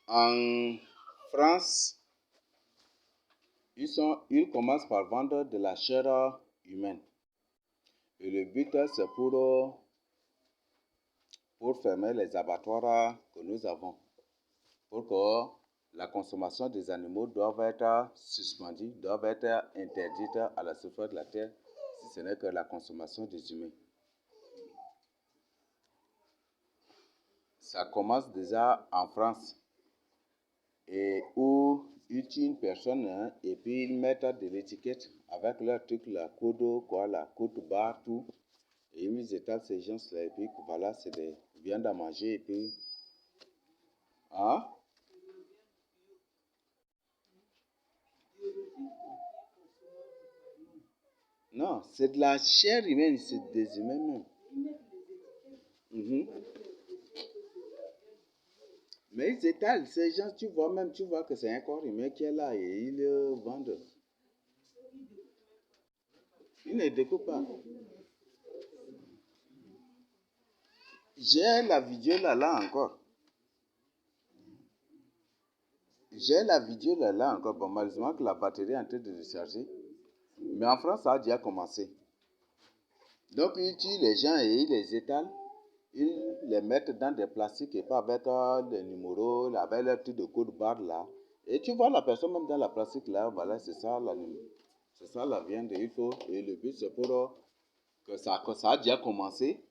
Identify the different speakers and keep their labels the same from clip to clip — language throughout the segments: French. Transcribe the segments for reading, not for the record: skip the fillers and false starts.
Speaker 1: En France, ils commencent par vendre de la chair humaine. Et le but, c'est pour fermer les abattoirs que nous avons. Pour que la consommation des animaux doive être suspendue, doive être interdite à la surface de la terre, si ce n'est que la consommation des humains. Ça commence déjà en France, et où ils tuent une personne et puis ils mettent de l'étiquette avec leur truc, la code, quoi, la côte barre, tout. Et ils étalent ces gens-là et puis voilà, c'est des viandes à manger et puis... Hein? Non, c'est de la chair humaine, c'est des humains même. Mhm. Mais ils étalent, ces gens, tu vois que c'est un corps humain qui est là et ils le vendent. Ils ne découpent pas. J'ai la vidéo là encore. J'ai la vidéo là encore. Bon, malheureusement que la batterie est en train de recharger. Mais en France, ça a déjà commencé. Donc, ils tuent les gens et ils les étalent. Ils les mettent dans des plastiques et pas avec des numéros, avec leur truc de code barre là. Et tu vois la personne même dans la plastique là, voilà, c'est ça la viande. Il faut, et le but c'est pour que ça a déjà commencé.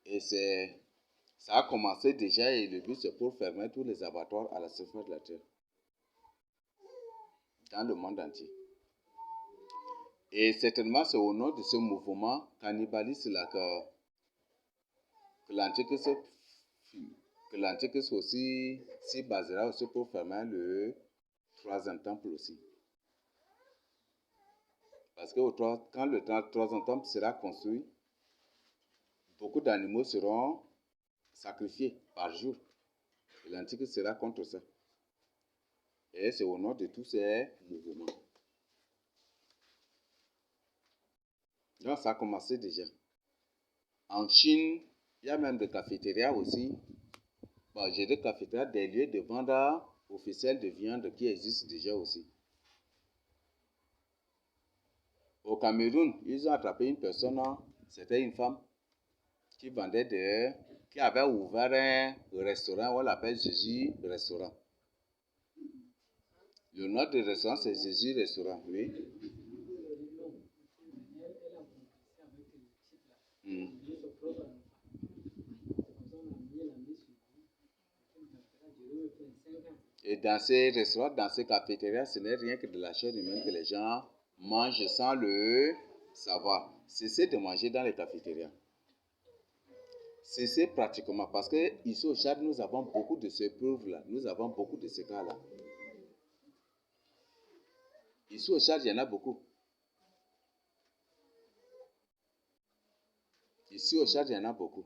Speaker 1: Et ça a commencé déjà et le but c'est pour fermer tous les abattoirs à la surface de la terre. Dans le monde entier. Et certainement c'est au nom de ce mouvement cannibaliste là que l'Antichrist aussi s'y basera aussi pour fermer le troisième temple aussi. Parce que quand le troisième temple sera construit, beaucoup d'animaux seront sacrifiés par jour. Et l'Antichrist sera contre ça. Et c'est au nom de tous ces mouvements. Donc ça a commencé déjà. En Chine, il y a même des cafétérias aussi. Bon, j'ai des cafétérias, des lieux de vente officiels de viande qui existent déjà aussi. Au Cameroun, ils ont attrapé une personne, c'était une femme, qui avait ouvert un restaurant, on l'appelle Jésus Restaurant. Le nom du restaurant, c'est Jésus Restaurant, oui. Mm. Et dans ces restaurants, dans ces cafétérias, ce n'est rien que de la chair humaine que les gens mangent sans le savoir. Cessez de manger dans les cafétérias. Cessez pratiquement, parce que ici au Tchad, nous avons beaucoup de ces preuves-là. Nous avons beaucoup de ces cas-là. Ici au Tchad, il y en a beaucoup. Ici au Tchad, il y en a beaucoup.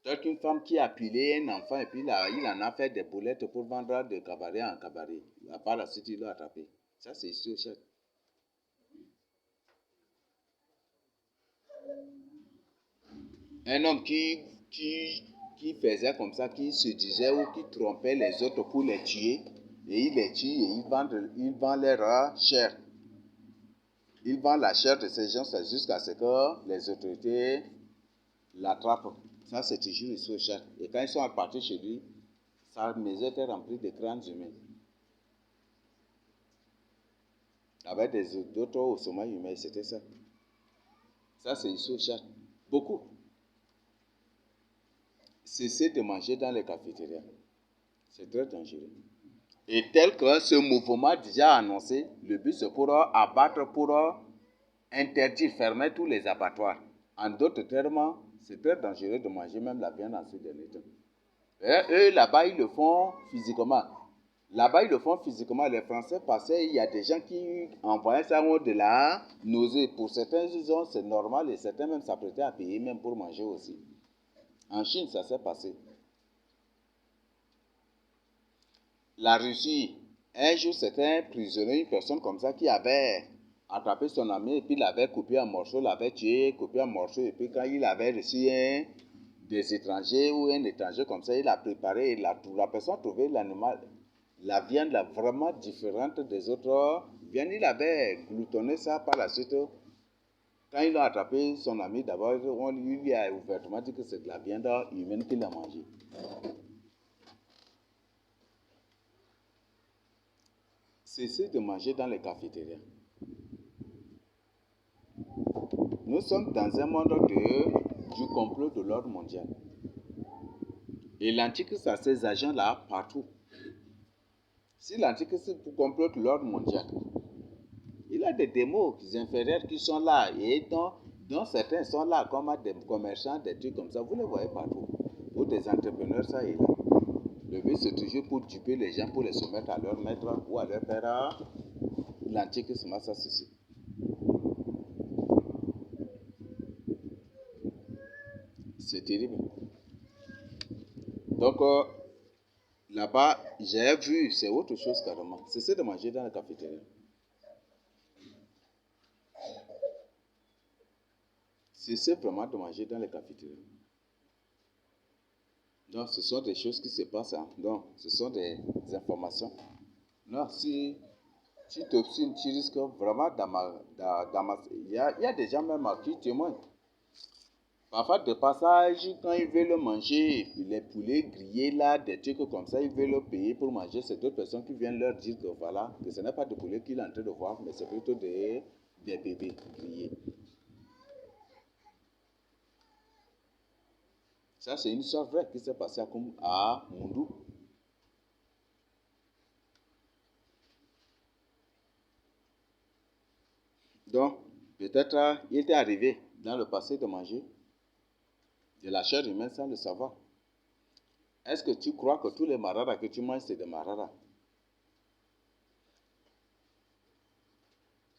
Speaker 1: Donc une femme qui a pilé un enfant et puis là, il en a fait des boulettes pour vendre de cabaret en cabaret. À part la suite, il l'a attrapé. Ça, c'est ici au Tchad. Un homme qui faisait comme ça, qui se disait ou qui trompait les autres pour les tuer, et il les tue et il vend leur chair. Il vend la chair de ces gens jusqu'à ce que les autorités l'attrapent. Ça, c'est toujours ici au Tchad. Et quand ils sont partis chez lui, sa maison était remplie de crânes humains. Avec d'autres ossements humains, c'était ça. Ça, c'est ici au Tchad. Beaucoup. Cessez de manger dans les cafétérias. C'est très dangereux. Et tel que ce mouvement déjà annoncé, le but c'est pour abattre, pour interdire, fermer tous les abattoirs. En d'autres termes, c'est très dangereux de manger même la viande en ce dernier temps. Et eux, là-bas, ils le font physiquement. Là-bas, ils le font physiquement, les Français, parce qu'il y a des gens qui envoyaient ça de la nausée. Pour certains, ils c'est normal et certains même s'apprêtaient à payer même pour manger aussi. En Chine, ça s'est passé. La Russie, un jour, c'était un prisonnier, une personne comme ça qui avait attrapé son ami et puis l'avait coupé en morceaux, l'avait tué, coupé en morceaux. Et puis quand il avait reçu des étrangers ou un étranger comme ça, il a préparé, la personne a trouvé l'animal, la viande là, vraiment différente des autres viandes. Il avait gloutonné ça par la suite. Quand il a attrapé son ami, d'abord, il lui a ouvertement dit que c'est de la viande humaine qu'il a mangée. Cessez de manger dans les cafétérias. Nous sommes dans un monde du complot de l'ordre mondial. Et l'Antichrist a ces agents-là partout. Si l'Antichrist complote l'ordre mondial, il a des démos inférieurs qui sont là et dont certains sont là comme des commerçants, des trucs comme ça. Vous les voyez partout. Ou des entrepreneurs, ça et là. Le but, c'est toujours pour duper les gens, pour les soumettre à leur maître ou à leur père. L'Antichrist, ça, ceci. C'est terrible. Donc, là-bas, j'ai vu, c'est autre chose carrément. Cessez de manger dans la cafétéria. Cessez vraiment de manger dans les cafétérias. Donc, ce sont des choses qui se passent. Hein. Donc, ce sont des informations. Non, si tu t'obstines, tu risques vraiment il y a des gens même qui témoignent. Parfois, de passage, quand ils veulent manger les poulets grillés là, des trucs comme ça, ils veulent payer pour manger. C'est d'autres personnes qui viennent leur dire que voilà, que ce n'est pas de poulet qu'il est en train de voir, mais c'est plutôt des bébés grillés. Ça, c'est une histoire vraie qui s'est passée à Moundou. Donc, peut-être il était arrivé dans le passé de manger de la chair humaine sans le savoir. Est-ce que tu crois que tous les mararas que tu manges, c'est des mararas?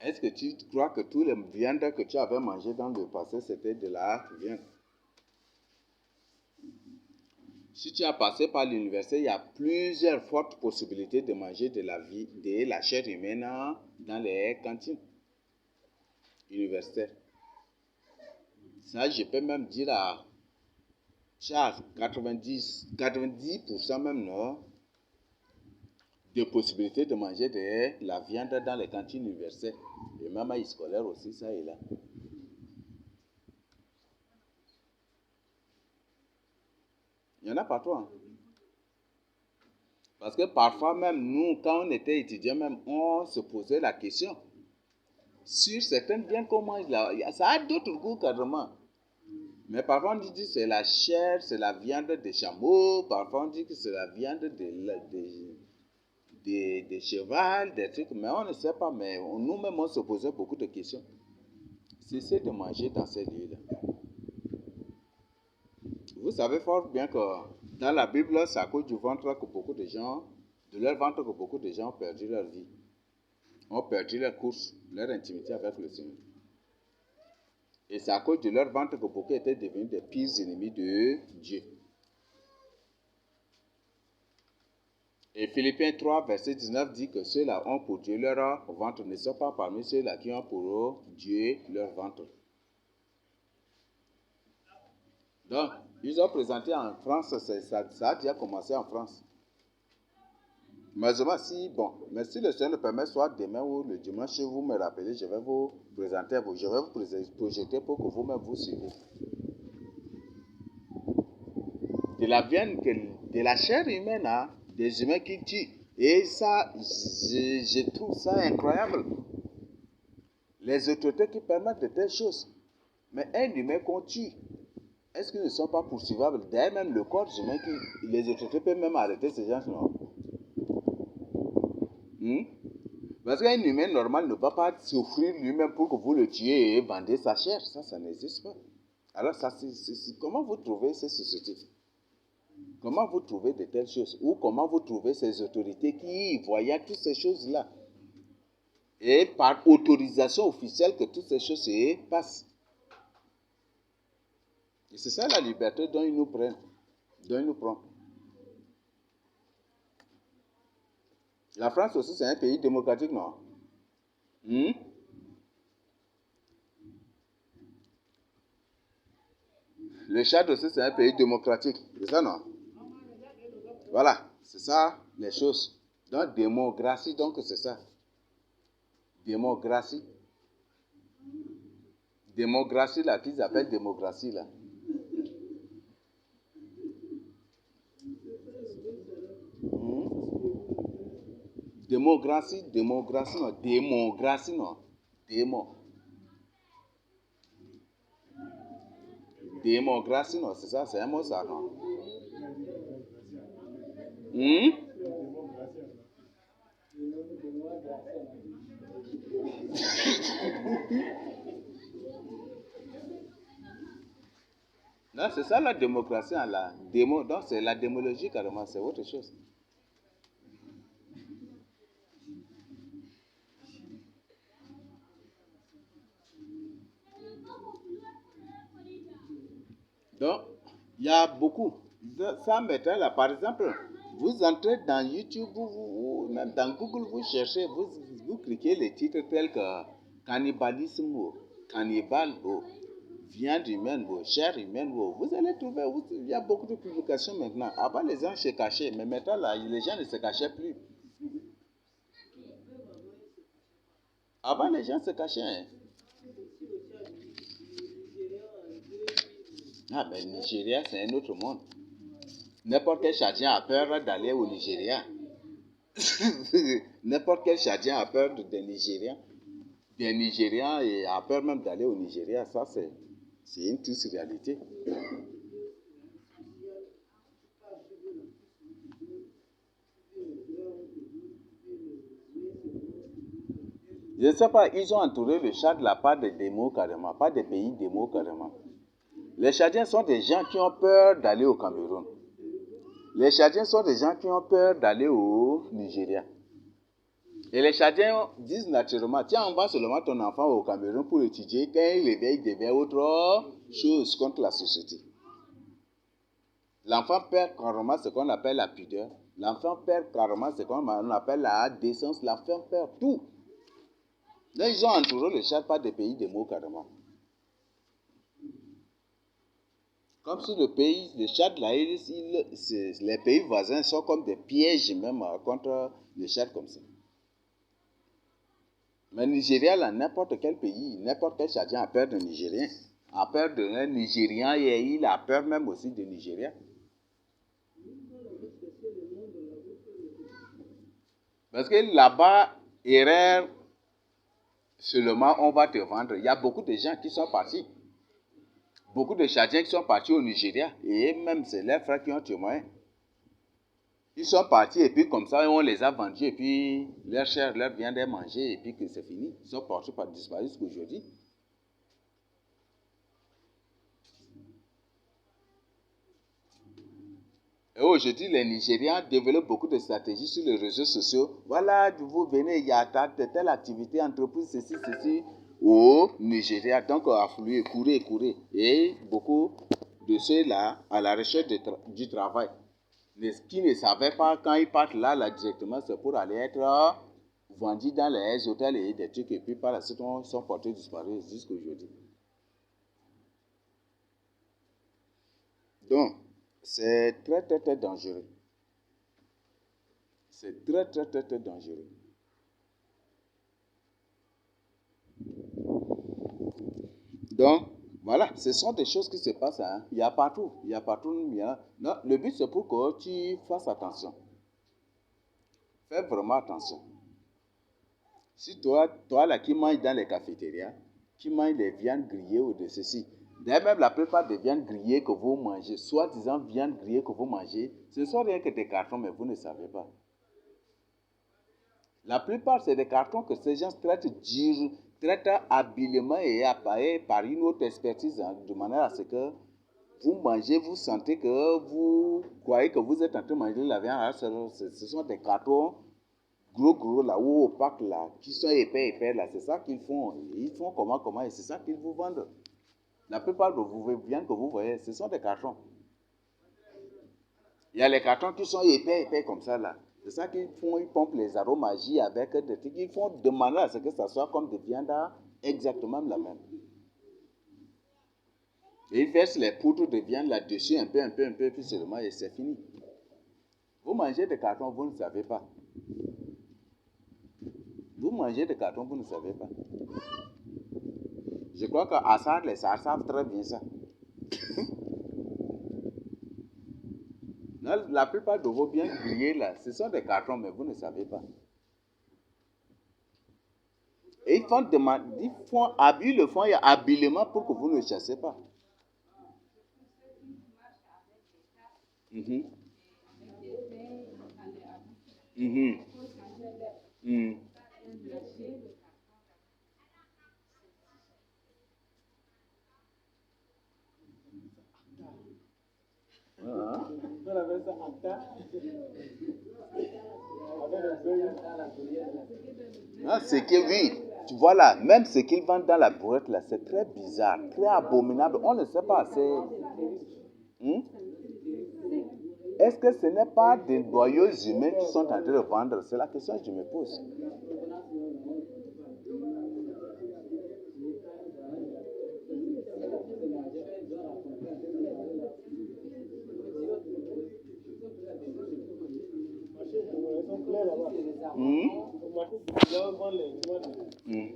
Speaker 1: Est-ce que tu crois que tous les viandes que tu avais mangées dans le passé, c'était de la viande? Si tu as passé par l'université, il y a plusieurs fortes possibilités de manger de la chair humaine dans les cantines universitaires. Ça, je peux même dire à 90% même, non, de possibilités de manger de la viande dans les cantines universitaires. Et même à scolaire aussi, ça est là. Il y en a partout. Hein. Parce que parfois même, nous, quand on était étudiants, même, on se posait la question. Sur certaines viandes qu'on mange là, ça a d'autres goûts carrément. Mais parfois on dit que c'est la chair, c'est la viande des chameaux, parfois on dit que c'est la viande des chevals, des trucs, mais on ne sait pas, mais nous-mêmes on se posait beaucoup de questions. Cessez de manger dans ces lieux-là. Vous savez fort bien que dans la Bible, c'est à cause du ventre que beaucoup de gens, de leur ventre que beaucoup de gens ont perdu leur vie, ont perdu leur course, leur intimité avec le Seigneur. Et c'est à cause de leur ventre que beaucoup étaient devenus des pires ennemis de Dieu. Et Philippiens 3, verset 19 dit que ceux-là ont pour Dieu leur ventre, ne sont pas parmi ceux-là qui ont pour Dieu leur ventre. Donc, ils ont présenté en France, ça a déjà commencé en France. Mais si le Seigneur le permet, soit demain ou le dimanche, vous me rappelez, je vais vous présenter, je vais vous projeter pour que vous-même vous suivez. De la viande, de la chair humaine, hein, des humains qui tuent. Et ça, je trouve ça incroyable. Les autorités qui permettent de telles choses. Mais un humain qu'on tue, est-ce qu'ils ne sont pas poursuivables? D'ailleurs, même le corps humain, les autorités peuvent même arrêter ces gens, non? Parce qu'un humain normal ne va pas souffrir lui-même pour que vous le tuiez et vendez sa chair. Ça n'existe pas. Alors, comment vous trouvez ces sociétés? Comment vous trouvez de telles choses? Ou comment vous trouvez ces autorités qui voyaient toutes ces choses-là? Et par autorisation officielle que toutes ces choses se passent. Et c'est ça la liberté dont ils nous prennent. Dont ils nous prennent. La France aussi, c'est un pays démocratique, non? le Tchad aussi, c'est un pays démocratique. C'est ça, non? Voilà, c'est ça les choses. Donc, démocratie, donc c'est ça. Démocratie. Démocratie, là, qu'ils appellent démocratie, là. Démocratie, démocratie, non. Démocratie, non. Démocratie, non, c'est ça, c'est un mot, ça, non? Non, c'est ça la démocratie, hein, la démo, donc c'est la démologie carrément, c'est autre chose. Donc, il y a beaucoup. Ça m'étonne là, par exemple, vous entrez dans YouTube, même dans Google, vous cherchez, vous cliquez les titres tels que cannibalisme, cannibale, viande humaine, chair humaine, vous allez trouver, il y a beaucoup de publications maintenant. Avant, les gens se cachaient, mais maintenant, là, les gens ne se cachaient plus. Avant, les gens se cachaient. Hein. Ah, mais le Nigeria, c'est un autre monde. N'importe quel Tchadien a peur d'aller au Nigeria. N'importe quel Tchadien a peur des Nigériens. Des Nigériens et a peur même d'aller au Nigeria. Ça, c'est une triste réalité. Je ne sais pas, ils ont entouré le Tchad là, pas des démos carrément, pas des pays démos carrément. Les Tchadiens sont des gens qui ont peur d'aller au Cameroun. Les Tchadiens sont des gens qui ont peur d'aller au Nigeria. Et les Tchadiens disent naturellement, tiens, envoie seulement ton enfant au Cameroun pour étudier, quand il éveille, il devient autre chose contre la société. L'enfant perd carrément ce qu'on appelle la pudeur. L'enfant perd carrément ce qu'on appelle la décence. L'enfant perd tout. Donc, ils ont entouré le Tchad par des pays démos carrément. Comme si le Tchad, là, les pays voisins sont comme des pièges même contre le Tchad comme ça. Mais Nigeria, là, n'importe quel pays, n'importe quel Tchadien a peur d'un Nigérien, a peur d'un Nigérian et il a peur même aussi du Nigeria. Parce que là-bas, erreur, seulement on va te vendre. Il y a beaucoup de gens qui sont partis. Beaucoup de Tchadiens qui sont partis au Nigeria. Et même c'est leurs frères qui ont témoigné. Ils sont partis et puis comme ça, on les a vendus et puis leur chair, leur viande est mangée et puis que c'est fini. Ils sont partis par disparu jusqu'aujourd'hui. Et aujourd'hui, les Nigérians développent beaucoup de stratégies sur les réseaux sociaux. Voilà, vous venez, il y a telle activité, entreprise, ceci, au Nigeria. Donc, affluez, courez. Et beaucoup de ceux-là, à la recherche du travail, qui ne savaient pas, quand ils partent là directement, c'est pour aller être vendus dans les hôtels et des trucs. Et puis, par la suite, ils sont portés disparus jusqu'à aujourd'hui. Donc, c'est très dangereux. C'est très dangereux. Donc, voilà, ce sont des choses qui se passent. Hein. Il y a partout. Non, le but, c'est pour que tu fasses attention. Fais vraiment attention. Si toi là, qui manges dans les cafétérias, qui manges les viandes grillées ou de ceci, d'ailleurs, même la plupart des viandes grillées que vous mangez, soi-disant viandes grillées que vous mangez, ce ne sont rien que des cartons, mais vous ne savez pas. La plupart, c'est des cartons que ces gens traitent habilement et par une autre expertise, hein, de manière à ce que vous mangez, vous sentez que vous croyez que vous êtes en train de manger la viande. Ce sont des cartons gros là, ou opaques là, qui sont épais là. C'est ça qu'ils font. Ils font comment, et c'est ça qu'ils vous vendent. La plupart de vos viandes que vous voyez, ce sont des cartons. Il y a les cartons qui sont épais comme ça là. C'est ça qu'ils font, ils pompent les aromagies avec des trucs. Ils font de manière à ce que ça soit comme des viandes exactement la même. Et il verse les poudres de viande là-dessus, un peu, puis seulement, et c'est fini. Vous mangez des cartons, vous ne savez pas. Vous mangez des cartons, vous ne savez pas. Je crois qu'à Assad, les Sards savent très bien ça. La plupart de vos biens grillés là, ce sont des cartons, mais vous ne savez pas. Et ils le font habilement pour que vous ne chassez pas. Mhm. Mhm. Mhm. Ah, c'est que oui, tu vois là, même ce qu'ils vendent dans la brouette là, c'est très bizarre, très abominable. On ne sait pas. Hmm? Est-ce que ce n'est pas des noyaux humains qui sont en train de vendre? C'est la question que je me pose. Hmm? Hmm.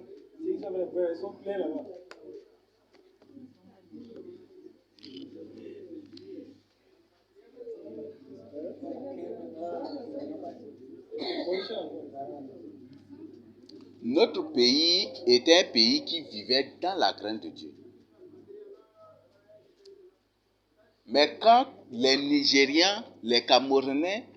Speaker 1: Notre pays était un pays qui vivait dans la crainte de Dieu. Mais quand les Nigériens, les Camerounais,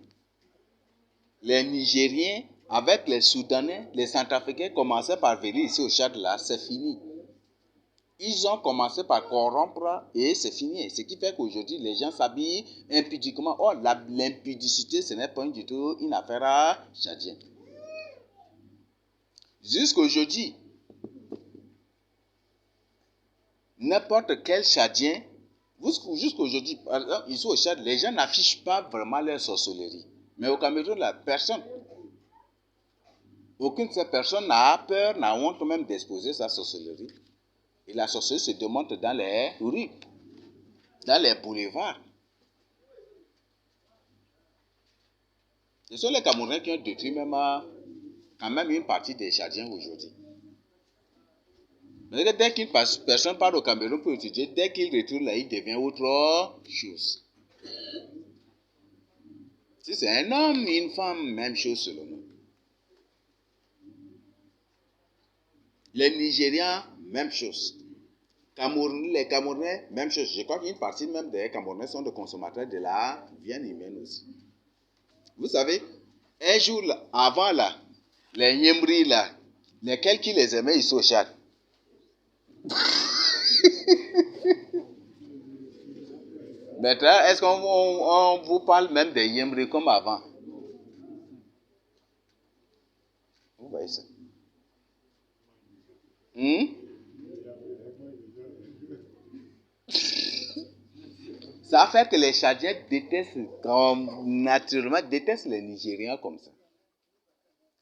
Speaker 1: les Nigériens, avec les Soudanais, les Centrafricains commençaient par venir ici au Tchad, là, c'est fini. Ils ont commencé par corrompre et c'est fini. Ce qui fait qu'aujourd'hui, les gens s'habillent impudiquement. Oh, l'impudicité, ce n'est pas du tout une affaire tchadienne. Jusqu'aujourd'hui, n'importe quel Tchadien, jusqu'aujourd'hui, par exemple, ici au Tchad, les gens n'affichent pas vraiment leur sorcellerie. Mais au Cameroun, là, aucune de ces personnes n'a peur, n'a honte même d'exposer sa sorcellerie. Et la sorcellerie se démontre dans les rues, dans les boulevards. Ce sont les Camerounais qui ont détruit même, quand même une partie des Tchadiens aujourd'hui. Mais dès qu'une personne parle au Cameroun pour étudier, dès qu'il retourne là, il devient autre chose. Si c'est un homme, une femme, même chose selon nous. Les Nigériens, même chose. Les Camerounais, même chose. Je crois qu'une partie même des Camerounais sont des consommateurs de la viande humaine aussi. Vous savez, un jour là, avant là, les Nyemri là, lesquels qui les aimaient ici au Tchad. Maintenant, est-ce qu'on vous parle même des Nyemri comme avant? Vous voyez ça? Ça fait que les Tchadiens naturellement détestent les Nigériens comme ça.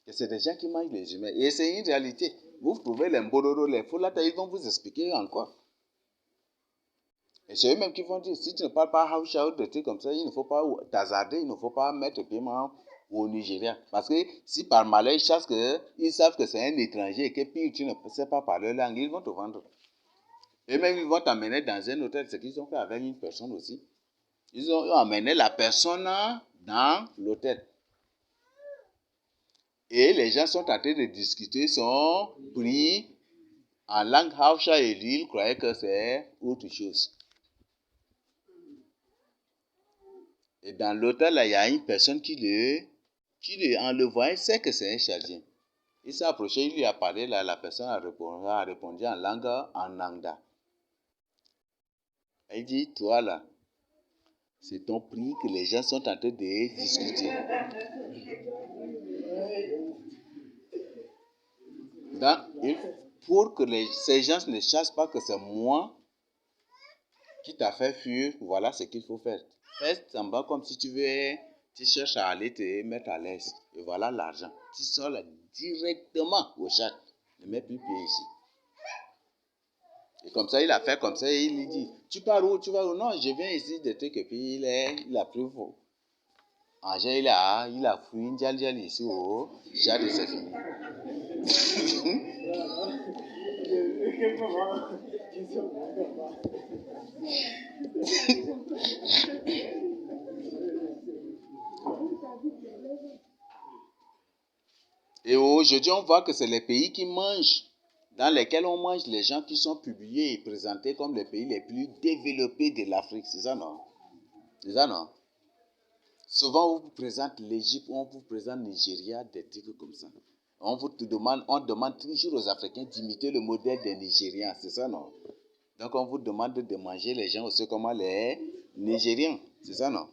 Speaker 1: Et c'est des gens qui mangent les humains. Et c'est une réalité. Vous trouvez les Mbororo, les Fulata, ils vont vous expliquer encore. Et c'est eux-mêmes qui vont dire, si tu ne parles pas Hausha ou des trucs comme ça, il ne faut pas t'hazarder, il ne faut pas mettre paiement au Nigeria. Parce que si par malheur ils savent que c'est un étranger et que puis tu ne sais pas parler leur langue, ils vont te vendre. Et même ils vont t'amener dans un hôtel, ce qu'ils ont fait avec une personne aussi. Ils ont amené la personne dans l'hôtel. Et les gens sont en train de discuter, sont pris en langue Hausha et lui, il croyait que c'est autre chose. Et dans l'hôtel, là, il y a une personne en le voyant, sait que c'est un Tchadien. Il s'est approché, il lui a parlé, là, la personne a répondu en langue en Nangda. Il dit, toi là, c'est ton prix que les gens sont en train de discuter. Donc, pour que ces gens ne sachent pas que c'est moi qui t'a fait fuir, voilà ce qu'il faut faire. Fais semblant comme si tu cherches à aller te mettre à l'aise. Et voilà l'argent. Tu sors là directement au Tchad. Ne mets plus pied ici. Et comme ça, il a fait comme ça et il lui dit, tu pars où, tu vas où? Non, je viens ici de trucs et puis il a pris faux. Il a fui une dial ici, oh, j'ai de c'est fini. Et aujourd'hui, on voit que c'est les pays qui mangent, dans lesquels on mange les gens qui sont publiés et présentés comme les pays les plus développés de l'Afrique. C'est ça, non? C'est ça, non? Souvent, on vous présente l'Égypte, on vous présente le Nigeria, des trucs comme ça. On demande toujours aux Africains d'imiter le modèle des Nigériens. C'est ça, non? Donc, on vous demande de manger les gens aussi comme les Nigériens. C'est ça, non?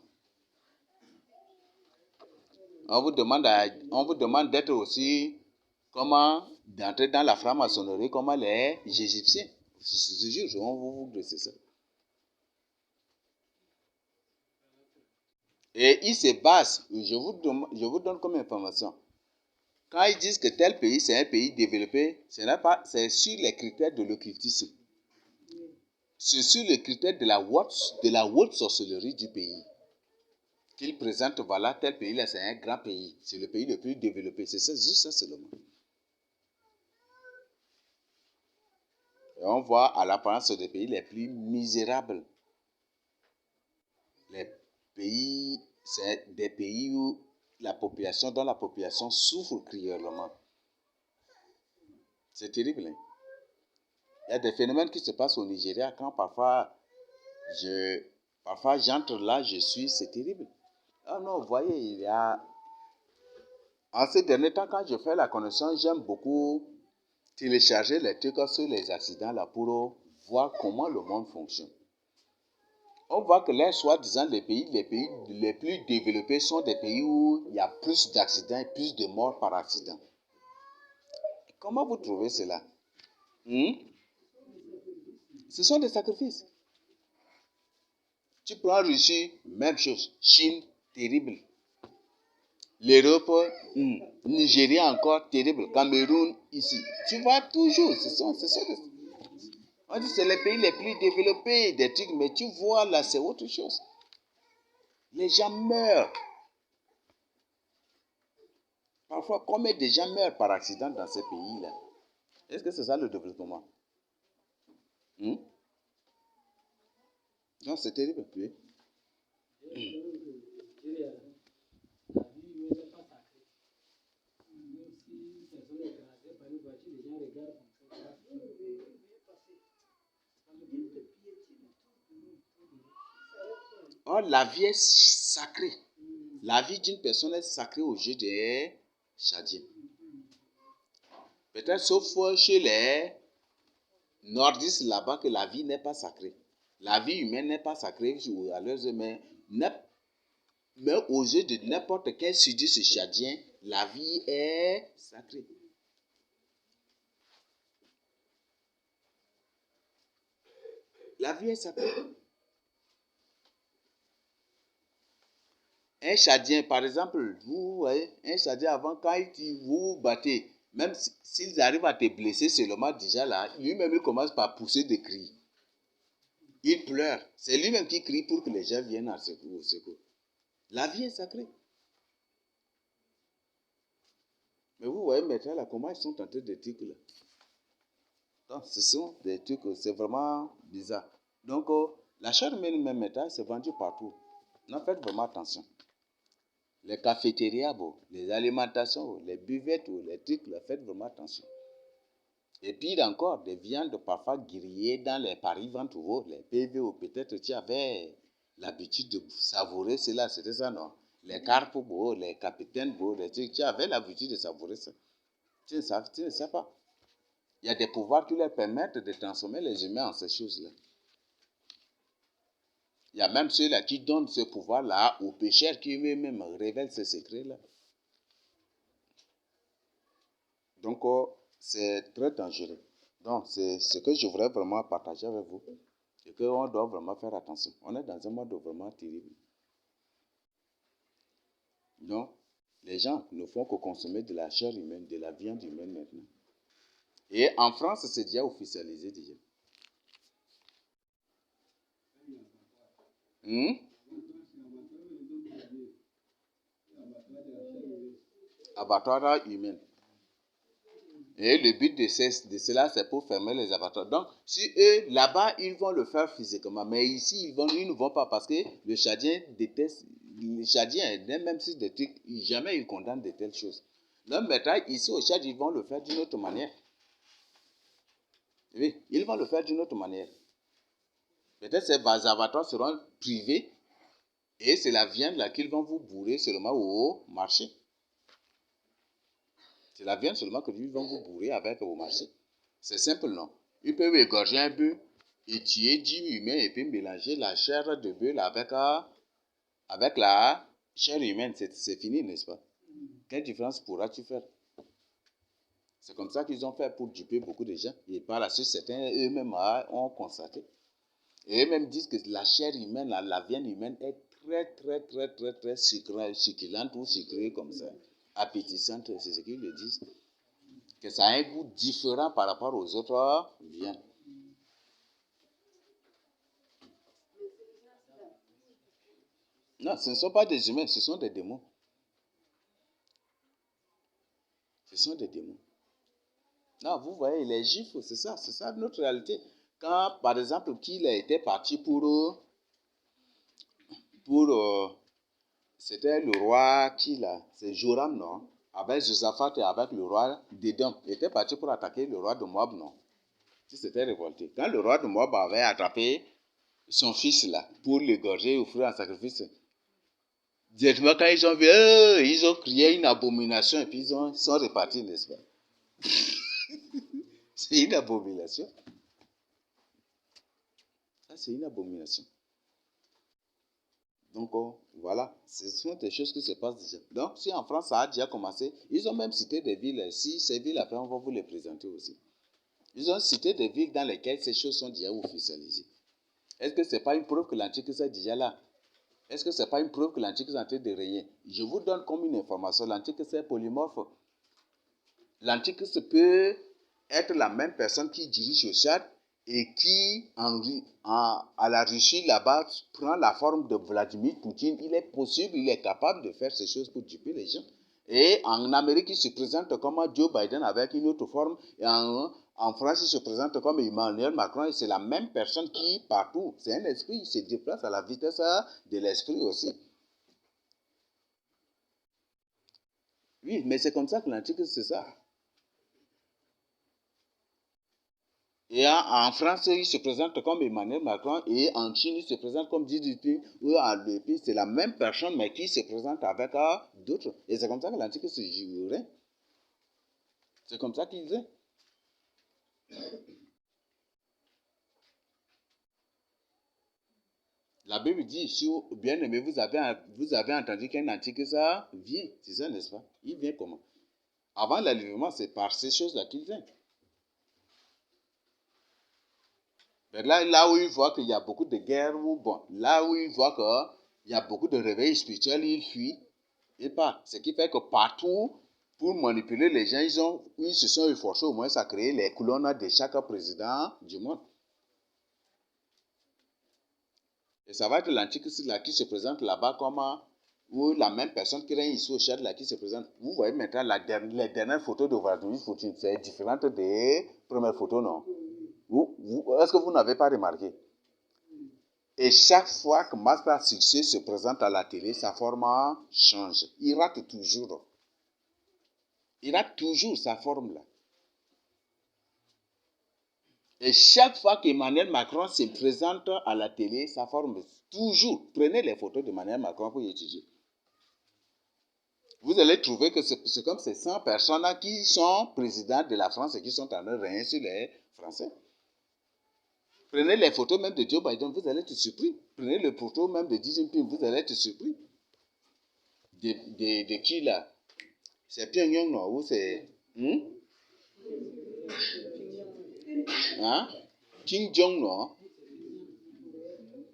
Speaker 1: On vous demande d'être aussi d'entrer dans la franc-maçonnerie comme les Égyptiens. Je jure, on vous dit c'est ça. Et ils se basent, je vous donne comme information. Quand ils disent que tel pays, c'est un pays développé, c'est sur les critères de l'occultisme. C'est sur les critères de la haute sorcellerie du pays. Qu'ils présentent, voilà, tel pays là, c'est un grand pays. C'est le pays le plus développé. C'est ça, juste ça seulement. Et on voit à l'apparence des pays les plus misérables. Les pays, c'est des pays où dont la population souffre cruellement. C'est terrible. Hein? Il y a des phénomènes qui se passent au Nigeria quand parfois j'entre là, c'est terrible. Ah non, vous voyez, il y a... En ces derniers temps, quand je fais la connaissance, j'aime beaucoup télécharger les trucs sur les accidents là pour voir comment le monde fonctionne. On voit que les soi-disant les pays les plus développés sont des pays où il y a plus d'accidents et plus de morts par accident. Comment vous trouvez cela? Ce sont des sacrifices. Tu prends Russie, même chose. Chine, terrible. L'Europe, Nigeria encore, terrible. Cameroun, ici. Tu vois toujours, on dit que c'est les pays les plus développés, des trucs, mais tu vois là, c'est autre chose. Les gens meurent. Parfois, combien de gens meurent par accident dans ces pays-là? Est-ce que c'est ça le développement? Non, c'est terrible. Oui. Or, la vie est sacrée. La vie d'une personne est sacrée aux yeux des Chadiens. Peut-être sauf chez les nordistes là-bas que la vie n'est pas sacrée. La vie humaine n'est pas sacrée à leurs yeux, mais aux yeux de n'importe quel sudiste chadien, la vie est sacrée. La vie est sacrée. Un Chadien, par exemple, vous voyez, un Chadien avant, quand vous battez, même s'ils arrivent à te blesser seulement déjà là, lui-même il commence par pousser des cris. Il pleure. C'est lui-même qui crie pour que les gens viennent au secours. La vie est sacrée. Mais vous voyez maintenant là, comment ils sont en train de trucs là. Donc, ce sont des trucs, c'est vraiment bizarre. Donc, la chair humaine même maintenant, c'est vendu partout. Donc, faites vraiment attention. Les cafétérias, les alimentations, les buvettes, les trucs, là, faites vraiment attention. Et pire encore, des viandes parfois grillées dans les paris-ventes, les PV, ou peut-être tu avais l'habitude de savourer cela, c'était ça, non? Les carpes, les capitaines, les trucs, tu avais l'habitude de savourer ça. Tu ne sais pas. Il y a des pouvoirs qui leur permettent de transformer les humains en ces choses-là. Il y a même ceux-là qui donnent ce pouvoir-là aux pécheurs qui eux-mêmes révèlent ces secrets-là. Donc, c'est très dangereux. Donc, c'est ce que je voudrais vraiment partager avec vous. Et qu'on doit vraiment faire attention. On est dans un monde vraiment terrible. Donc, les gens ne font que consommer de la chair humaine, de la viande humaine maintenant. Et en France, c'est déjà officialisé déjà. Hmm? Abattoirs humains. Et le but de cela, c'est pour fermer les abattoirs. Donc, si eux, là-bas, ils vont le faire physiquement. Mais ici, ils ne vont pas parce que le Tchadien déteste. Le Tchadien, même si des trucs, jamais ils condamnent de telles choses. Donc, maintenant, ici au Tchad, ils vont le faire d'une autre manière. Oui, ils vont le faire d'une autre manière. Peut-être ces abattoirs seront privés et c'est la viande là qu'ils vont vous bourrer seulement au marché. C'est la viande seulement que ils vont vous bourrer avec au marché. C'est simple, non? Ils peuvent égorger un bœuf et tuer 10 humains et puis mélanger la chair de bœuf avec la chair humaine. C'est fini, n'est-ce pas? Quelle différence pourras-tu faire? C'est comme ça qu'ils ont fait pour duper beaucoup de gens. Et par la suite, certains eux-mêmes ont constaté. Et eux-mêmes disent que la chair humaine, la viande humaine est très succulente ou sucrée comme ça. Appétissante, c'est ce qu'ils le disent. Que ça a un goût différent par rapport aux autres viandes. Non, ce ne sont pas des humains, ce sont des démons. Ce sont des démons. Non, vous voyez, les juifs, c'est ça notre réalité. Quand, par exemple, qu'il était parti pour c'était le roi qui là, c'est Joram, non? Avec Josaphat et avec le roi d'Édom. Il était parti pour attaquer le roi de Moab, non? Il s'était révolté. Quand le roi de Moab avait attrapé son fils là, pour l'égorger et offrir un sacrifice, directement quand ils ont vu, ils ont crié une abomination et puis ils sont repartis, n'est-ce pas? C'est une abomination. Ça, c'est une abomination. Donc, voilà, ce sont des choses qui se passent déjà. Donc, si en France, ça a déjà commencé, ils ont même cité des villes. Si ces villes, après, on va vous les présenter aussi. Ils ont cité des villes dans lesquelles ces choses sont déjà officialisées. Est-ce que ce n'est pas une preuve que l'Antichrist est déjà là? Est-ce que ce n'est pas une preuve que l'Antichrist est en train de régner? Je vous donne comme une information, l'Antichrist est polymorphe. L'Antichrist peut être la même personne qui dirige le Tchad et qui, à la Russie, là-bas, prend la forme de Vladimir Poutine. Il est possible, il est capable de faire ces choses pour duper les gens. Et en Amérique, il se présente comme Joe Biden avec une autre forme. Et en France, il se présente comme Emmanuel Macron. Et c'est la même personne qui, partout, c'est un esprit, il se déplace à la vitesse de l'esprit aussi. Oui, mais c'est comme ça que l'Antichrist, c'est ça. Et en France, il se présente comme Emmanuel Macron et en Chine, il se présente comme Xi Jinping. Ou c'est la même personne, mais qui se présente avec d'autres. Et c'est comme ça que l'Antichrist se jurerait. C'est comme ça qu'il est. La Bible dit, si bien aimé, vous avez entendu qu'un Antichrist vient. C'est ça, n'est-ce pas? Il vient comment? Avant l'enlèvement, c'est par ces choses-là qu'il vient. Mais là où il voit qu'il y a beaucoup de guerres, là où il voit qu'il y a beaucoup de réveils spirituels, il fuit, il part. Ce qui fait que partout, pour manipuler les gens, ils se sont efforcés au moins à créer les colonnes de chaque président du monde. Et ça va être l'Antichrist là qui se présente là-bas comme ou la même personne qui règne ici au Tchad là qui se présente. Vous voyez maintenant les dernières photos de Vladimir Poutine, c'est différente des premières photos, non? Est-ce que vous n'avez pas remarqué? Et chaque fois que Master Succès se présente à la télé, sa forme change. Il rate toujours. Il rate toujours sa forme là. Et chaque fois qu'Emmanuel Macron se présente à la télé, sa forme toujours. Prenez les photos d'Emmanuel Macron pour y étudier. Vous allez trouver que c'est comme ces 100 personnes qui sont présidents de la France et qui sont en train de régner sur les Français. Prenez les photos même de Joe Biden, vous allez être surpris. Prenez les photos même de Xi Jinping, vous allez être surpris. De qui là? C'est Pyongyang, non? Ou c'est. Hein? Kim Jong, non?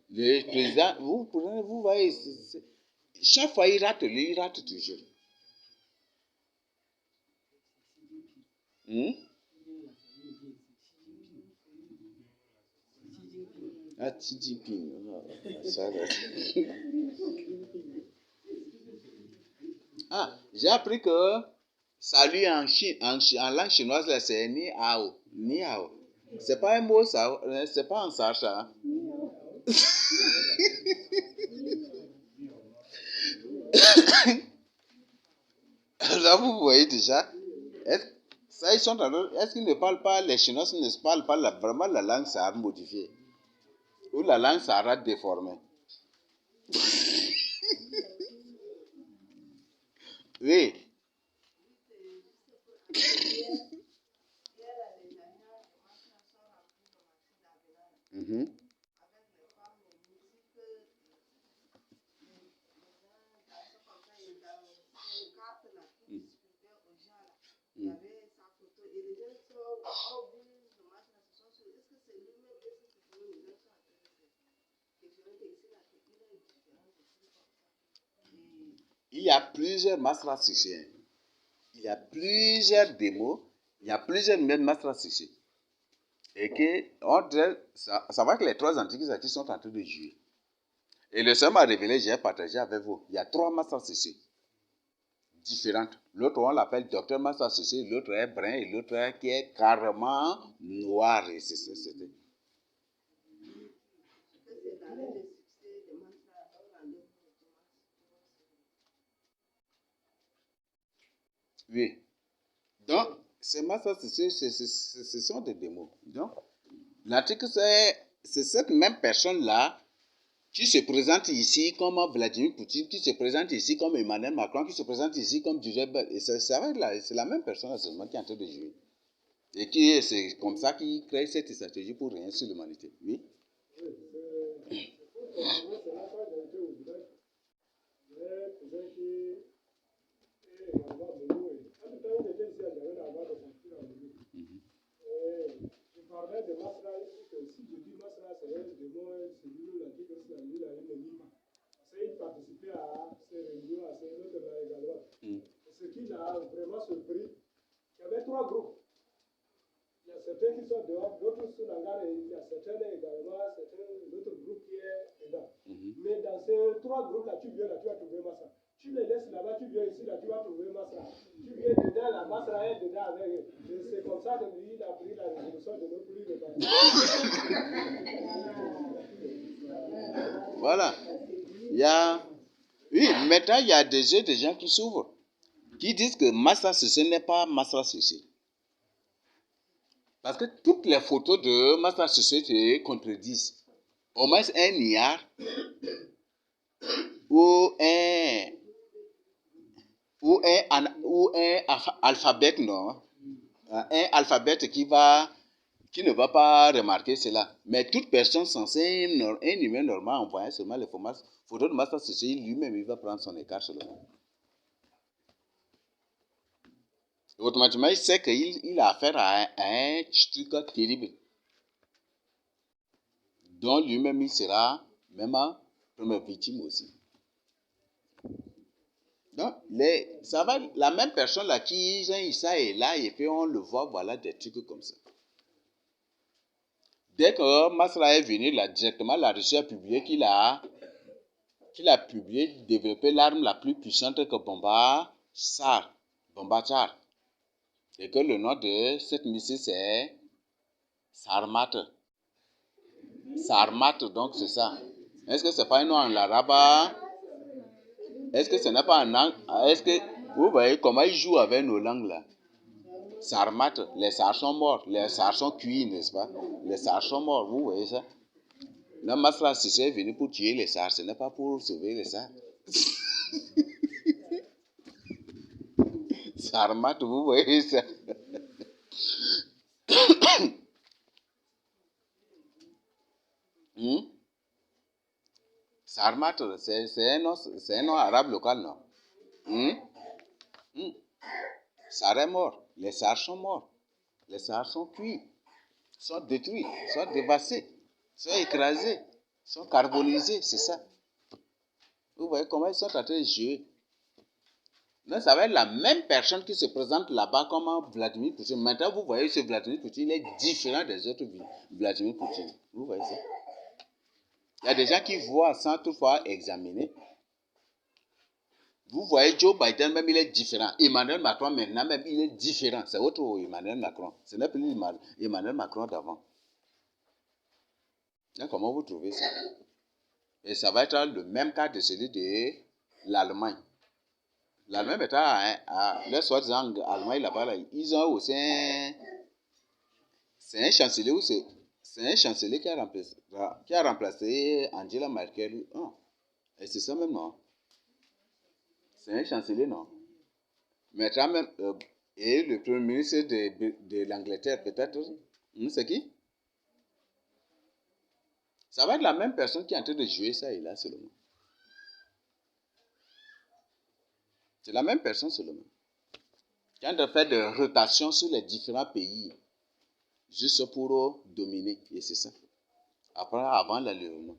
Speaker 1: Le président, vous voyez, chaque fois il rate toujours. Ah, Xi Jinping. Ça, là. Ah, j'ai appris que salut en Chine, en langue chinoise, là, c'est ni hao. Ni hao. C'est pas un mot, ça. C'est pas un sacha. Hein. Là, vous voyez déjà. Est-ce, ça, ils sont est-ce qu'ils ne parlent pas, les Chinois ne parlent pas vraiment la langue sahara modifiée? Ou la langue sahara déformée? Oui. Mhm. Il y a plusieurs masters succès. Il y a plusieurs démos. Il y a plusieurs même masters succès. Et que ça va que les trois antiques qui sont en train de jouer. Et le seul m'a révélé, j'ai partagé avec vous. Il y a trois masters succès différentes. L'autre, on l'appelle docteur master succès. L'autre est brun et l'autre qui est carrément noir. Et c'était. Oui. Donc, ces masters succès, ce sont des démos. Donc, l'article, c'est cette même personne-là qui se présente ici comme Vladimir Poutine, qui se présente ici comme Emmanuel Macron, qui se présente ici comme Joseph Bell. Et c'est la même personne seulement qui est en train de jouer. Et c'est comme ça qu'il crée cette stratégie pour rien sur l'humanité. Oui.
Speaker 2: Ce qui l'a vraiment surpris, il y avait trois groupes. Il y a certains qui sont dehors, d'autres sur la gare, et il y a certains également, l'autre groupe qui est dedans. Mais dans ces trois groupes-là, tu viens là, tu vas trouver Massa. Tu les laisses là-bas, tu viens ici, là, tu vas trouver Massa. Tu viens dedans, la Massa est dedans avec eux. Et c'est comme ça que lui, il a pris la résolution de ne plus repartir.
Speaker 1: Voilà. Oui, maintenant, il y a des gens qui s'ouvrent, qui disent que Massa Sissé n'est pas Massa Sissé. Parce que toutes les photos de Massa Sissé se contredisent. Au moins un niard ou un alphabet, non? Un alphabet qui ne va pas remarquer cela. Mais toute personne censée, un humain normal, en voyant seulement les photos de Massa Sissé, lui-même, il va prendre son écart seulement. Automatiquement, il sait qu'il a affaire à un truc terrible, dont lui-même il sera même première victime aussi. Donc, ça va, la même personne là qui ça et là, et puis on le voit, voilà des trucs comme ça. Dès que Masra est venu, là, directement, la Russie a publié qu'il a publié, développé l'arme la plus puissante que Bomba Tsar. Et que le nom de cette missile, c'est Sarmat. Sarmat, donc c'est ça. Est-ce que c'est pas un nom en arabe? Est-ce que ce n'est pas un nom? Est-ce que vous voyez comment ils jouent avec nos langues là? Sarmat, les Sars sont morts, les Sars sont cuits, n'est-ce pas? Les Sars sont morts, vous voyez ça? Le Masra Sissé est venu pour tuer les Sars, ce n'est pas pour sauver les Sars. Sarmat, vous voyez ça? Sarmat, c'est un nom arabe local, non? Sar est mort, les Sars sont morts, les Sars sont cuits, sont détruits, sont dévastés, sont écrasés, sont carbonisés, c'est ça. Vous voyez comment ils sont en train de jouer. Donc, ça va être la même personne qui se présente là-bas comme Vladimir Poutine. Maintenant, vous voyez, ce Vladimir Poutine est différent des autres Vladimir Poutine. Vous voyez ça? Il y a des gens qui voient sans toutefois examiner. Vous voyez Joe Biden, même il est différent. Emmanuel Macron, maintenant, même il est différent. C'est autre Emmanuel Macron. Ce n'est plus Emmanuel Macron d'avant. Comment vous trouvez ça? Et ça va être le même cas de celui de l'Allemagne. L'Allemagne est le soi-disant Allemagne là-bas, là, ils ont aussi c'est un chancelier ou c'est un chancelier qui a remplacé Angela Merkel. Oh. Et c'est ça même, non? C'est un chancelier, non? Maintenant même, et le premier ministre de l'Angleterre, peut-être, c'est qui? Ça va être la même personne qui est en train de jouer ça et là, seulement. C'est la même personne seulement. Qui est en train de faire des rotations sur les différents pays, juste pour dominer, et c'est ça. Après, avant l'enlèvement.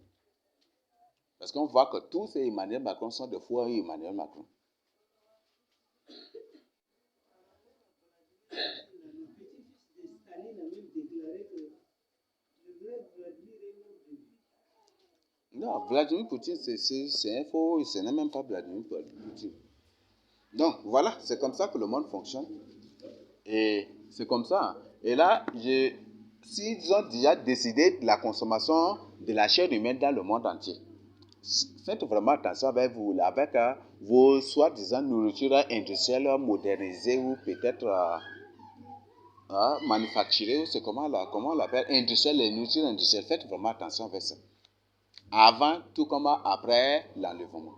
Speaker 1: Parce qu'on voit que tous ces Emmanuel Macron sont de faux Emmanuel Macron. Non, Vladimir Poutine, c'est un faux, ce n'est même pas Vladimir Poutine. Donc, voilà, c'est comme ça que le monde fonctionne. Et c'est comme ça. Et là, s'ils ont déjà décidé de la consommation de la chair humaine dans le monde entier, faites vraiment attention avec vous, avec vos soi-disant nourritures industrielles modernisées ou peut-être manufacturées, ou c'est comment on l'appelle, industrielles, les nourritures industrielles. Faites vraiment attention avec ça. Avant, tout comme après l'enlèvement.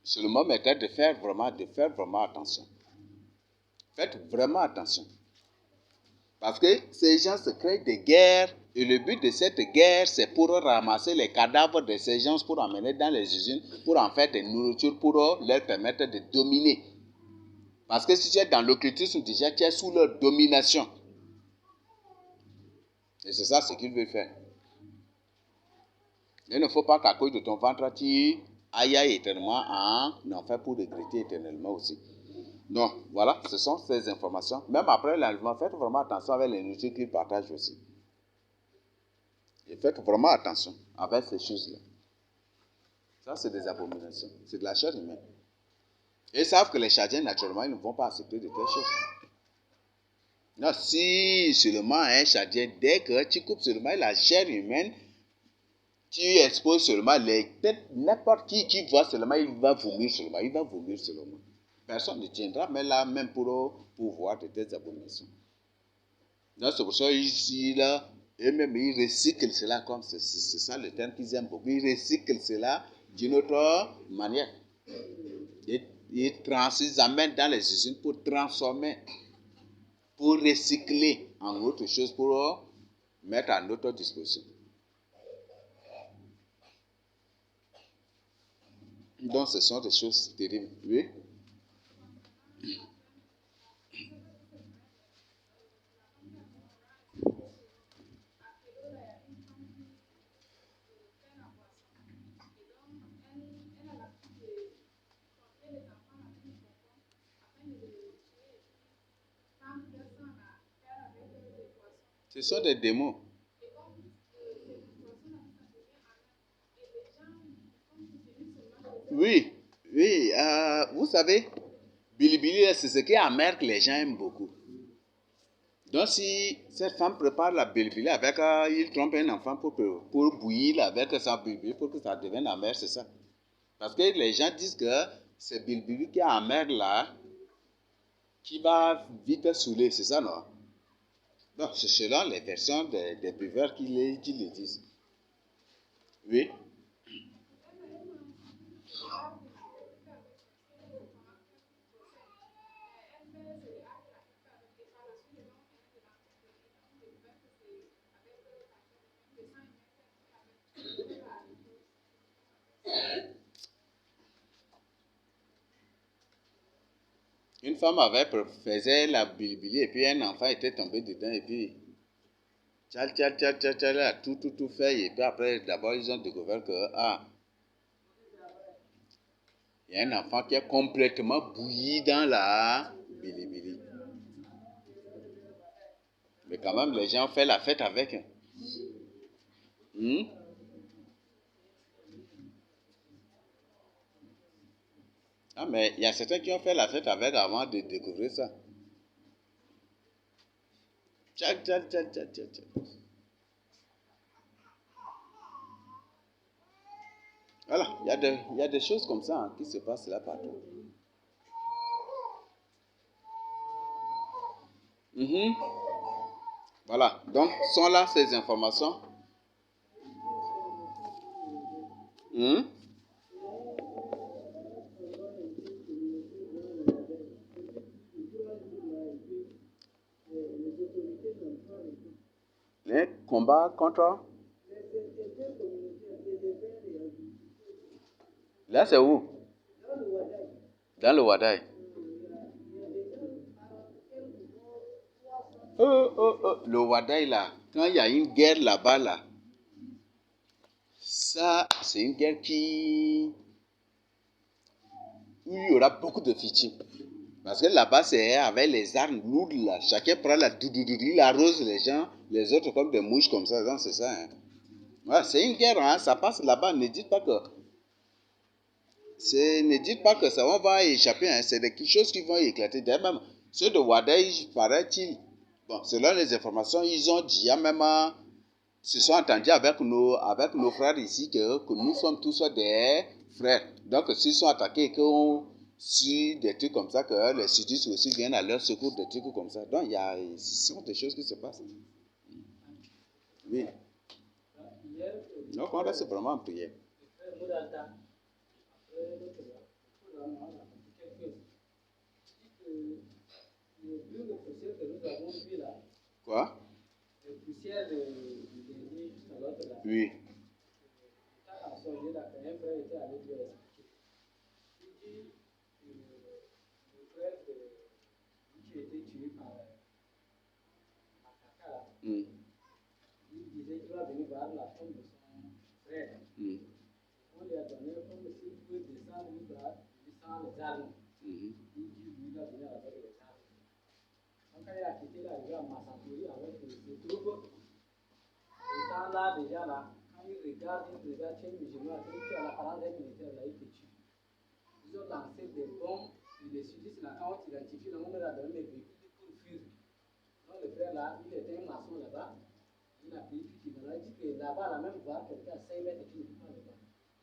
Speaker 1: Seulement, mais de faire vraiment attention. Faites vraiment attention. Parce que ces gens se créent des guerres et le but de cette guerre, c'est pour ramasser les cadavres de ces gens pour emmener dans les usines, pour en faire des nourritures, pour leur permettre de dominer. Parce que si tu es dans l'occultisme, déjà tu es sous leur domination. Et c'est ça ce qu'ils veulent faire. Il ne faut pas qu'à cause de ton ventre, tu ailles éternellement en enfer pour regretter éternellement aussi. Donc, voilà, ce sont ces informations. Même après l'enlèvement, faites vraiment attention avec les nourritures qu'ils partagent aussi. Et faites vraiment attention avec ces choses-là. Ça, c'est des abominations. C'est de la chair humaine. Et ils savent que les Tchadiens, naturellement, ils ne vont pas accepter de telles choses. Non, si seulement un Tchadien, dès que tu coupes seulement la chair humaine, tu exposes seulement n'importe qui voit seulement, il va vomir seulement. Personne ne tiendra, mais là, même pour voir de telles abominations. Donc, c'est pour ça ici, là, et même ils recyclent cela comme c'est ça le terme qu'ils aiment beaucoup. Ils recyclent cela d'une autre manière. Ils amènent dans les usines pour transformer, pour recycler en autre chose, pour mettre à notre disposition. Donc, ce sont des choses terribles. Oui. Ce sont des démons. Oui, vous savez, Bilibili, c'est ce qui est amer que les gens aiment beaucoup. Donc, si cette femme prépare la bilibili avec, il trompe un enfant pour bouillir avec sa bilibili pour que ça devienne amer, c'est ça. Parce que les gens disent que c'est bilibili qui est amer là, qui va vite saouler, c'est ça, non? Donc, c'est selon les versions des buveurs qui le disent. Oui. Une femme faisait la bilibili et puis un enfant était tombé dedans et puis elle a tout fait et puis après d'abord ils ont découvert que il y a un enfant qui est complètement bouilli dans la bilibili. Mais quand même les gens ont fait la fête avec. Hmm? Ah, mais il y a certains qui ont fait la fête avec avant de découvrir ça. Tchac, tchac, tchac, tchac, tchac, tchac. Voilà, il y a des choses comme ça hein, qui se passent là partout. Mhm. Voilà, donc sont là ces informations. Hmm? Les combats contre... Là, c'est où? Dans le Wadaï. Le Wadaï, là, quand il y a une guerre là-bas, là, ça, c'est une guerre où il y aura beaucoup de victimes. Parce que là-bas, c'est avec les armes lourdes, là. Chacun prend la doudoudou, il arrose les gens, les autres comme des mouches comme ça. Donc, c'est ça. Hein. Ouais, c'est une guerre, hein. Ça passe là-bas. Ne dites pas que ça on va échapper. Hein. C'est des choses qui vont éclater. D'ailleurs, même ceux de Wadaï, paraît-il, bon, selon les informations, ils ont dit, même, se sont entendus avec nos frères ici que nous sommes tous des frères. Donc, s'ils sont attaqués, qu'on suit des trucs comme ça, que les sudistes aussi viennent à leur secours, des trucs comme ça. Donc, ce sont des choses qui se passent. Oui. Donc, on reste vraiment en prière. Quoi? Oui. Mm.
Speaker 2: Il disait qu'il va venir voir la femme de son frère. Mm. On lui a donné comme s'il peut descendre, il descend les armes. Mm-hmm. Il dit lui va venir avec les armes. Donc quand il a quitté, il est arrivé à Massakuri avec ses troupes. Et quand là, déjà là, quand il regarde, tu es musulman, tu as l'apparence d'un militaire, là, il te tue. Ils ont lancé des bombes, et les sudistes, là, quand on t'identifie, on leur a donné des véhicules pour fuir. Donc le frère là, il était un maçon là-bas. Il a pris, puis il a dit que là-bas, la même voie, quelqu'un à 5 mètres et qui ne peut pas le voir.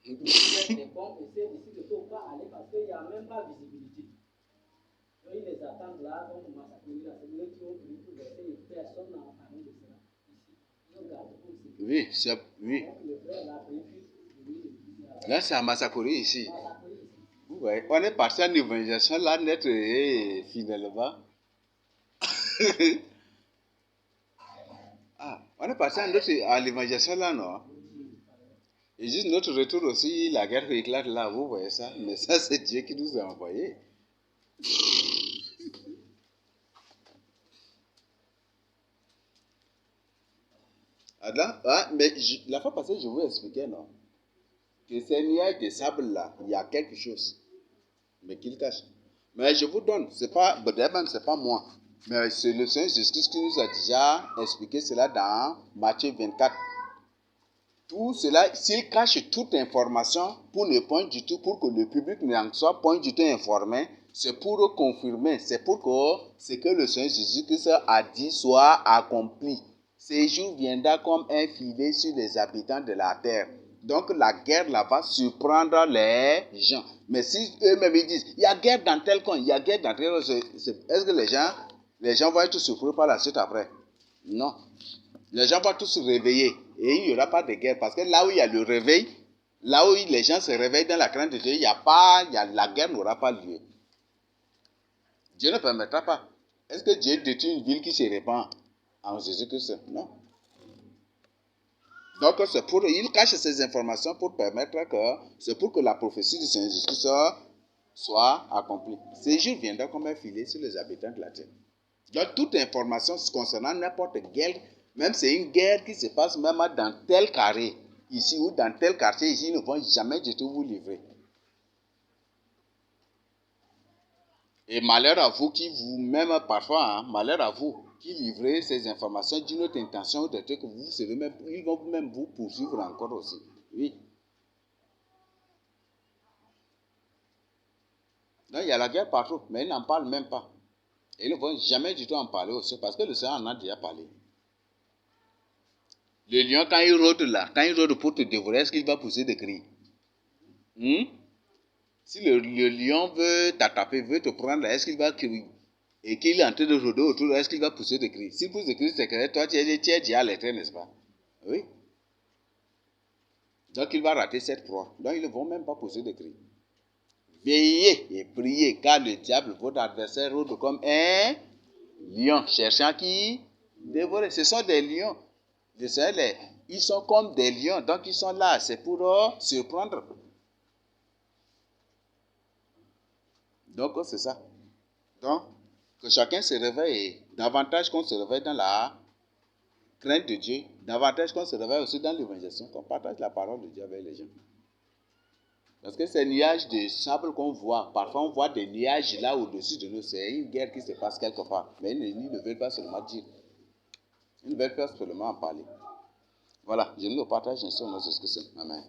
Speaker 2: Il fait des bombes, essaie d'ici de ne faut pas aller parce qu'il n'y a même pas de visibilité. Donc ils les attendent là, donc Massakuri là, c'est eux qui ont pris pour laisser et personne n'a parlé de cela ici. Ils ont gardé comme c'est.
Speaker 1: Oui, c'est. Oui.
Speaker 2: Donc le frère là a pris, puis
Speaker 1: là, c'est à Massakuri ici. Ouais, on est parti en évangélisation là, net et finalement. Ah, on est parti à l'évangélisation là, non? Et juste notre retour aussi, la guerre qui éclate là, vous voyez ça? Mais ça, c'est Dieu qui nous a envoyés. Mais la fois passée, je vous expliquais, non? Que ces nuages de sable là, il y a quelque chose. Mais qu'il cache. Mais je vous donne, c'est pas, même c'est pas moi. Mais c'est le Seigneur Jésus-Christ qui nous a déjà expliqué cela dans Matthieu 24. Tout cela, s'il cache toute information pour ne point du tout, pour que le public n'en soit point du tout informé, c'est pour confirmer, c'est pour que ce que le Seigneur Jésus-Christ a dit soit accompli. Ce jour viendra comme un filet sur les habitants de la terre. Donc la guerre là va surprendre les gens. Mais si eux-mêmes ils disent, il y a guerre dans tel coin, il y a guerre dans tel coin, est-ce que les gens vont être souffrir par la suite après? Non. Les gens vont tous se réveiller et il n'y aura pas de guerre parce que là où il y a le réveil, là où les gens se réveillent dans la crainte de Dieu, la guerre n'aura pas lieu. Dieu ne permettra pas. Est-ce que Dieu détruit une ville qui se répand en Jésus-Christ? Non. Donc il cache ces informations pour permettre c'est pour que la prophétie du Seigneur Jésus-Christ soit accomplie. Ce jour viendra comme un filet sur les habitants de la terre. Donc toute information concernant n'importe guerre, même c'est une guerre qui se passe même dans tel carré, ici ou dans tel quartier, ici, ils ne vont jamais du tout vous livrer. Et malheur à vous qui vous, même parfois, malheur à vous qui livraient ces informations d'une autre intention, des trucs que ils vont même vous poursuivre encore aussi. Oui. Donc il y a la guerre partout, mais ils n'en parlent même pas. Et ils ne vont jamais du tout en parler aussi, parce que le Seigneur en a déjà parlé. Le lion, quand il rôde là, quand il rôde pour te dévorer, est-ce qu'il va pousser des cris? Si le lion veut t'attraper, veut te prendre, est-ce qu'il va crier? Et qu'il est en train de rôder autour, est-ce qu'il va pousser des cris? S'il pousse des cris, c'est que toi, tu es déjà alerté, n'est-ce pas? Oui. Donc, il va rater cette proie. Donc, ils ne vont même pas pousser des cris. Veillez et priez, car le diable, votre adversaire, rôde comme un lion, cherchant qui dévorer. Ce sont des lions. Ils sont comme des lions, donc ils sont là, c'est pour surprendre. Donc, c'est ça. Donc, que chacun se réveille, et davantage qu'on se réveille dans la crainte de Dieu, davantage qu'on se réveille aussi dans l'évangélisation, qu'on partage la parole de Dieu avec les gens. Parce que ces nuages de sable qu'on voit, parfois on voit des nuages là au-dessus de nous, c'est une guerre qui se passe quelque part. Mais ils ne veulent pas seulement dire. Ils ne veulent pas seulement en parler. Voilà, je nous le partage ainsi au nom de Jésus-Christ. Amen.